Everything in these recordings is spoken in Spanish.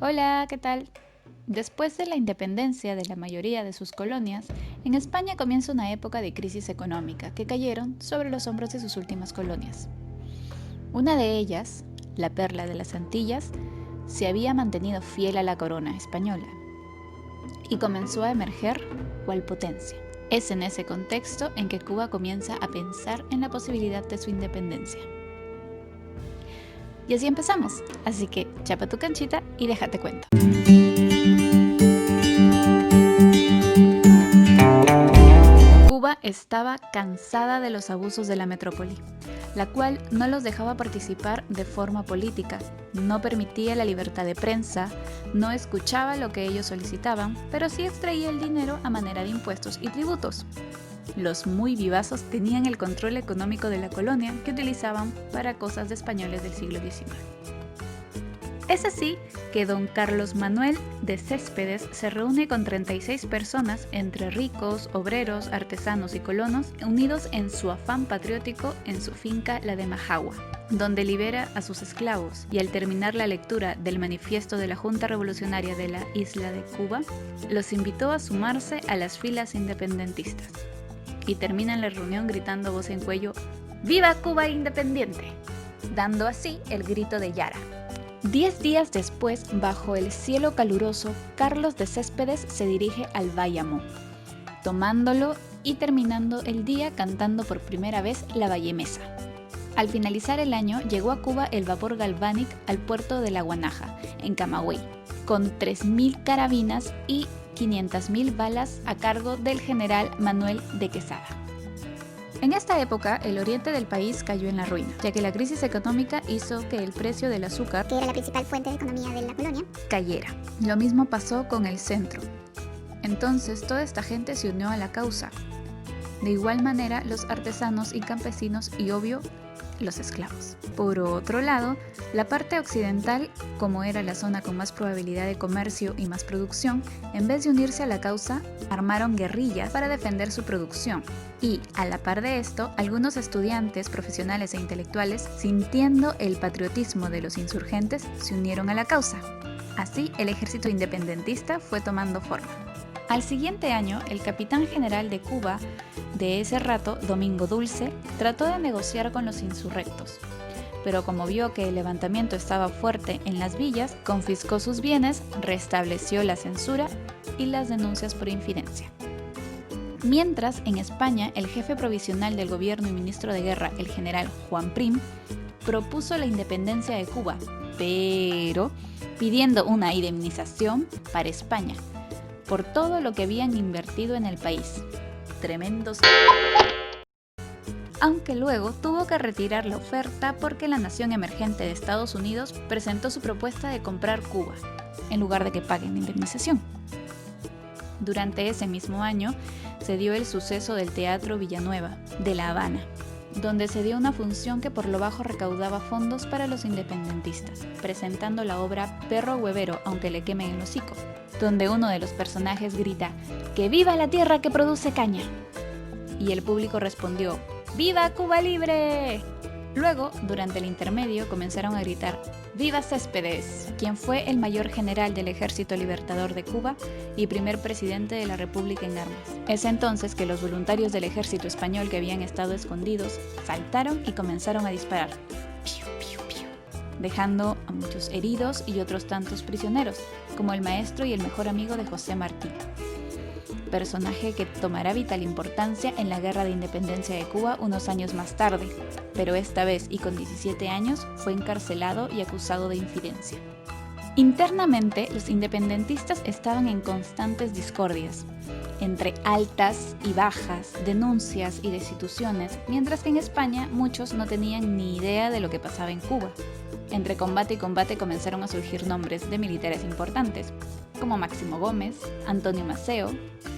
Hola, ¿qué tal? Después de la independencia de la mayoría de sus colonias, en España comienza una época de crisis económica que cayeron sobre los hombros de sus últimas colonias. Una de ellas, la Perla de las Antillas, se había mantenido fiel a la corona española y comenzó a emerger cual potencia. Es en ese contexto en que Cuba comienza a pensar en la posibilidad de su independencia. Y así empezamos, así que chapa tu canchita y déjate cuento. Cuba estaba cansada de los abusos de la metrópoli, la cual no los dejaba participar de forma política, no permitía la libertad de prensa, no escuchaba lo que ellos solicitaban, pero sí extraía el dinero a manera de impuestos y tributos. Los muy vivazos tenían el control económico de la colonia que utilizaban para cosas de españoles del siglo XIX. Es así que don Carlos Manuel de Céspedes se reúne con 36 personas entre ricos, obreros, artesanos y colonos unidos en su afán patriótico en su finca la de Majagua, donde libera a sus esclavos y al terminar la lectura del manifiesto de la Junta Revolucionaria de la isla de Cuba, los invitó a sumarse a las filas independentistas. Y terminan la reunión gritando voz en cuello ¡Viva Cuba independiente!, dando así el grito de Yara. 10 días después, bajo el cielo caluroso, Carlos de Céspedes se dirige al Bayamo, tomándolo y terminando el día cantando por primera vez la Bayemesa. Al finalizar el año, llegó a Cuba el vapor Galvanic al puerto de La Guanaja, en Camagüey, con 3.000 carabinas y 500.000 balas a cargo del general Manuel de Quesada. En esta época, el oriente del país cayó en la ruina, ya que la crisis económica hizo que el precio del azúcar, que era la principal fuente de economía de la colonia, cayera. Lo mismo pasó con el centro. Entonces, toda esta gente se unió a la causa. De igual manera, los artesanos y campesinos y, obvio, los esclavos. Por otro lado, la parte occidental, como era la zona con más probabilidad de comercio y más producción, en vez de unirse a la causa, armaron guerrillas para defender su producción. Y, a la par de esto, algunos estudiantes, profesionales e intelectuales, sintiendo el patriotismo de los insurgentes, se unieron a la causa. Así, el ejército independentista fue tomando forma. Al siguiente año, el capitán general de Cuba, de ese rato, Domingo Dulce, trató de negociar con los insurrectos, pero como vio que el levantamiento estaba fuerte en las villas, confiscó sus bienes, restableció la censura y las denuncias por infidencia. Mientras, en España, el jefe provisional del gobierno y ministro de guerra, el general Juan Prim, propuso la independencia de Cuba, pero pidiendo una indemnización para España por todo lo que habían invertido en el país. Tremendos. Aunque luego tuvo que retirar la oferta porque la nación emergente de Estados Unidos presentó su propuesta de comprar Cuba, en lugar de que paguen la indemnización. Durante ese mismo año se dio el suceso del Teatro Villanueva, de La Habana, donde se dio una función que por lo bajo recaudaba fondos para los independentistas, presentando la obra Perro Huevero aunque le quemen el hocico, donde uno de los personajes grita ¡Que viva la tierra que produce caña! Y el público respondió ¡Viva Cuba libre! Luego, durante el intermedio, comenzaron a gritar ¡Viva Céspedes!, quien fue el mayor general del Ejército Libertador de Cuba y primer presidente de la República en armas. Es entonces que los voluntarios del ejército español que habían estado escondidos saltaron y comenzaron a disparar, piu, piu, piu, dejando a muchos heridos y otros tantos prisioneros, como el maestro y el mejor amigo de José Martí, personaje que tomará vital importancia en la Guerra de Independencia de Cuba unos años más tarde, pero esta vez y con 17 años fue encarcelado y acusado de infidencia. Internamente, los independentistas estaban en constantes discordias, entre altas y bajas, denuncias y destituciones, mientras que en España muchos no tenían ni idea de lo que pasaba en Cuba. Entre combate y combate comenzaron a surgir nombres de militares importantes, como Máximo Gómez, Antonio Maceo,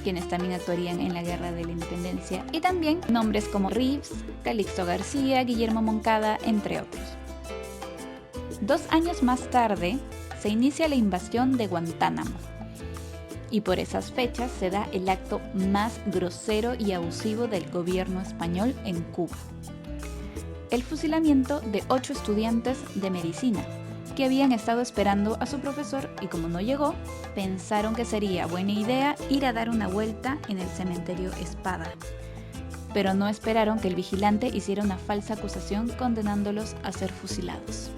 quienes también actuarían en la Guerra de la Independencia, y también nombres como Rives, Calixto García, Guillermo Moncada, entre otros. 2 años más tarde, se inicia la invasión de Guantánamo, y por esas fechas se da el acto más grosero y abusivo del gobierno español en Cuba: el fusilamiento de 8 estudiantes de medicina, que habían estado esperando a su profesor y como no llegó, pensaron que sería buena idea ir a dar una vuelta en el cementerio Espada. Pero no esperaron que el vigilante hiciera una falsa acusación condenándolos a ser fusilados.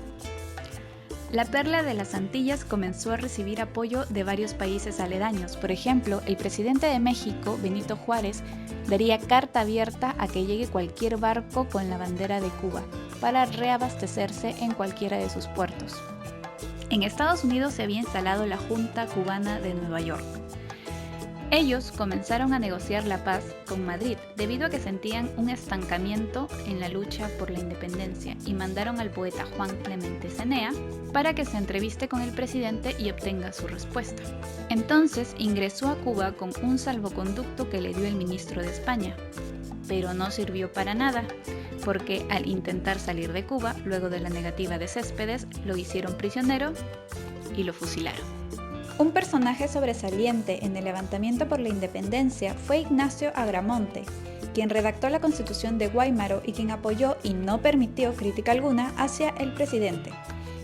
La Perla de las Antillas comenzó a recibir apoyo de varios países aledaños. Por ejemplo, el presidente de México, Benito Juárez, daría carta abierta a que llegue cualquier barco con la bandera de Cuba para reabastecerse en cualquiera de sus puertos. En Estados Unidos se había instalado la Junta Cubana de Nueva York. Ellos comenzaron a negociar la paz con Madrid debido a que sentían un estancamiento en la lucha por la independencia y mandaron al poeta Juan Clemente Cenea para que se entreviste con el presidente y obtenga su respuesta. Entonces ingresó a Cuba con un salvoconducto que le dio el ministro de España, pero no sirvió para nada, porque al intentar salir de Cuba, luego de la negativa de Céspedes, lo hicieron prisionero y lo fusilaron. Un personaje sobresaliente en el levantamiento por la independencia fue Ignacio Agramonte, quien redactó la Constitución de Guaymaro y quien apoyó y no permitió crítica alguna hacia el presidente,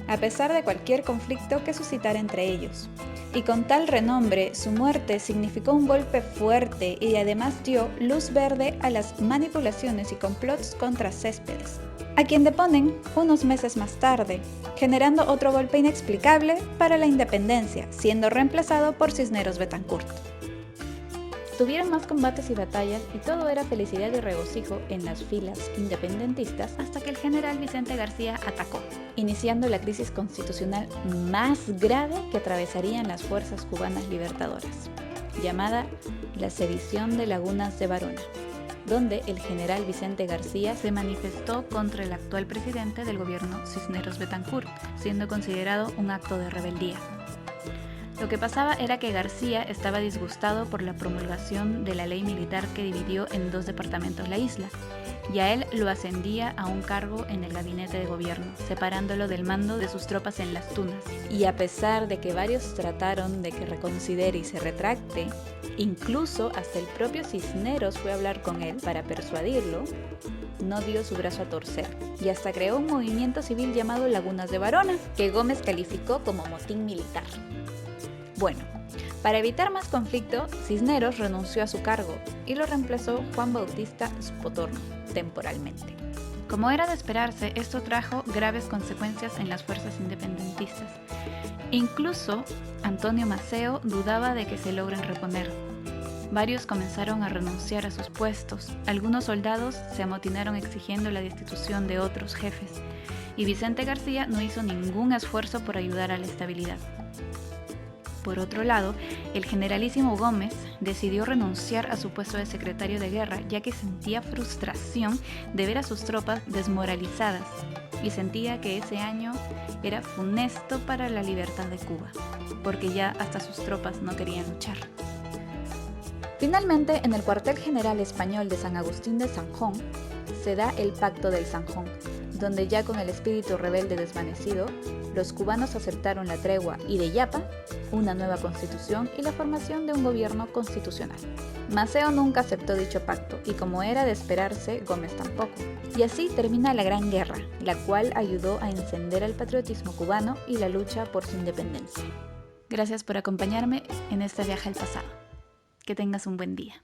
a pesar de cualquier conflicto que suscitara entre ellos. Y con tal renombre, su muerte significó un golpe fuerte y además dio luz verde a las manipulaciones y complots contra Céspedes, a quien deponen unos meses más tarde, generando otro golpe inexplicable para la independencia, siendo reemplazado por Cisneros Betancourt. Tuvieron más combates y batallas y todo era felicidad y regocijo en las filas independentistas hasta que el general Vicente García atacó, iniciando la crisis constitucional más grave que atravesarían las fuerzas cubanas libertadoras, llamada la Sedición de Lagunas de Varona, donde el general Vicente García se manifestó contra el actual presidente del gobierno Cisneros Betancourt, siendo considerado un acto de rebeldía. Lo que pasaba era que García estaba disgustado por la promulgación de la ley militar que dividió en 2 departamentos la isla, y a él lo ascendía a un cargo en el gabinete de gobierno, separándolo del mando de sus tropas en Las Tunas. Y a pesar de que varios trataron de que reconsidere y se retracte, incluso hasta el propio Cisneros fue a hablar con él para persuadirlo, no dio su brazo a torcer, y hasta creó un movimiento civil llamado Lagunas de Varona, que Gómez calificó como motín militar. Bueno, para evitar más conflicto, Cisneros renunció a su cargo y lo reemplazó Juan Bautista Spotorno, temporalmente. Como era de esperarse, esto trajo graves consecuencias en las fuerzas independentistas. Incluso Antonio Maceo dudaba de que se logren reponer. Varios comenzaron a renunciar a sus puestos, algunos soldados se amotinaron exigiendo la destitución de otros jefes, y Vicente García no hizo ningún esfuerzo por ayudar a la estabilidad. Por otro lado, el generalísimo Gómez decidió renunciar a su puesto de secretario de guerra, ya que sentía frustración de ver a sus tropas desmoralizadas y sentía que ese año era funesto para la libertad de Cuba, porque ya hasta sus tropas no querían luchar. Finalmente, en el cuartel general español de San Agustín de Sanjón, se da el Pacto del Sanjón, donde ya con el espíritu rebelde desvanecido, los cubanos aceptaron la tregua y de Yapa, una nueva constitución y la formación de un gobierno constitucional. Maceo nunca aceptó dicho pacto y como era de esperarse, Gómez tampoco. Y así termina la Gran Guerra, la cual ayudó a encender el patriotismo cubano y la lucha por su independencia. Gracias por acompañarme en este viaje al pasado. Que tengas un buen día.